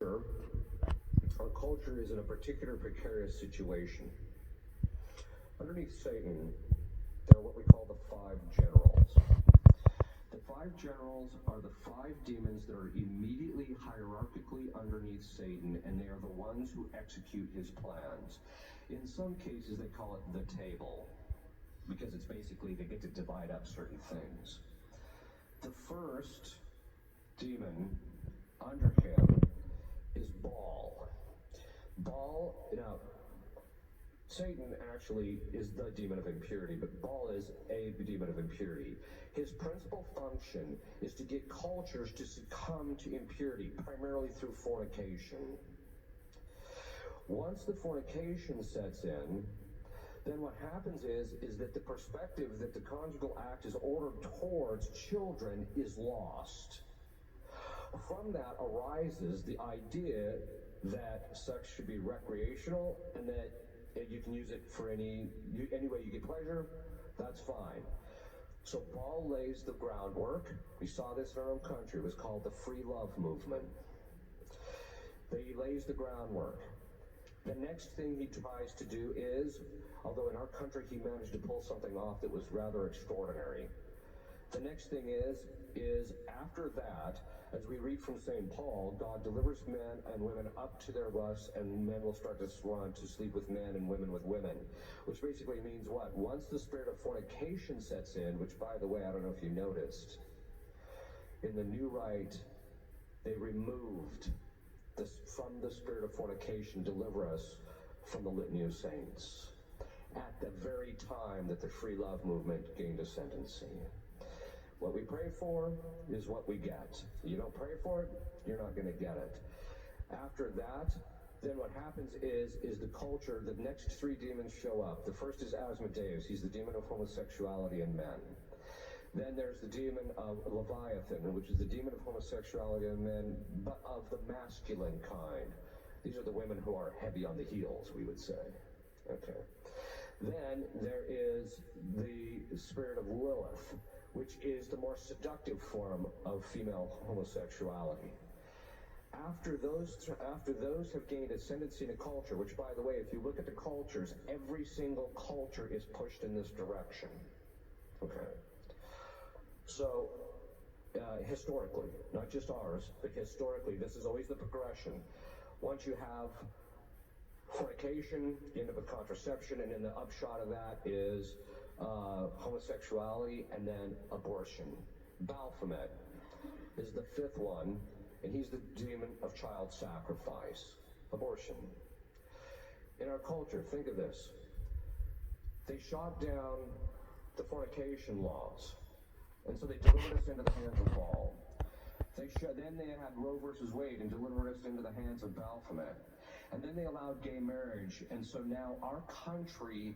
Our culture is in a particular precarious situation. Underneath Satan, there are what we call the five generals. The five generals are the five demons that are immediately hierarchically underneath Satan, and they are the ones who execute his plans. In some cases, they call it the table, because it's basically they get to divide up certain things. The first demon under him is Baal. Baal, now, Satan actually is the demon of impurity, but Baal is a demon of impurity. His principal function is to get cultures to succumb to impurity, primarily through fornication. Once the fornication sets in, then what happens is that the perspective that the conjugal act is ordered towards children is lost. From that arises the idea that sex should be recreational and that you can use it for any way you get pleasure, that's fine. So Baal lays the groundwork. We saw this in our own country. It was called the Free Love Movement. He lays the groundwork. The next thing he tries to do is, although in our country he managed to pull something off that was rather extraordinary. The next thing is after that, as we read from St. Paul, God delivers men and women up to their lusts, and men will start to sleep with men and women with women, which basically means what? Once the spirit of fornication sets in, which, by the way, I don't know if you noticed, in the New Rite, they removed this from the spirit of fornication, deliver us from the Litany of Saints, at the very time that the Free Love Movement gained ascendancy. What we pray for is what we get. You don't pray for it, you're not going to get it. After that, then what happens is the culture, the next three demons show up. The first is Asmodeus. He's the demon of homosexuality in men. Then there's the demon of Leviathan, which is the demon of homosexuality in men, but of the masculine kind. These are the women who are heavy on the heels, we would say. Okay. Then there is the spirit of Lilith, which is the more seductive form of female homosexuality. After those have gained ascendancy in a culture, which, by the way, if you look at the cultures, every single culture is pushed in this direction. Okay. So, historically, not just ours, but historically, this is always the progression. Once you have fornication, you end up with contraception, and then the upshot of that is homosexuality, and then abortion. Baphomet is the fifth one, and he's the demon of child sacrifice, abortion. In our culture, think of this. They shot down the fornication laws, and so they delivered us into the hands of Baal. Then they had Roe versus Wade and delivered us into the hands of Baphomet. And then they allowed gay marriage, and so now our country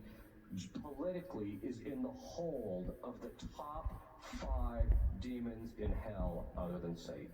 politically is in the hold of the top five demons in hell other than Satan.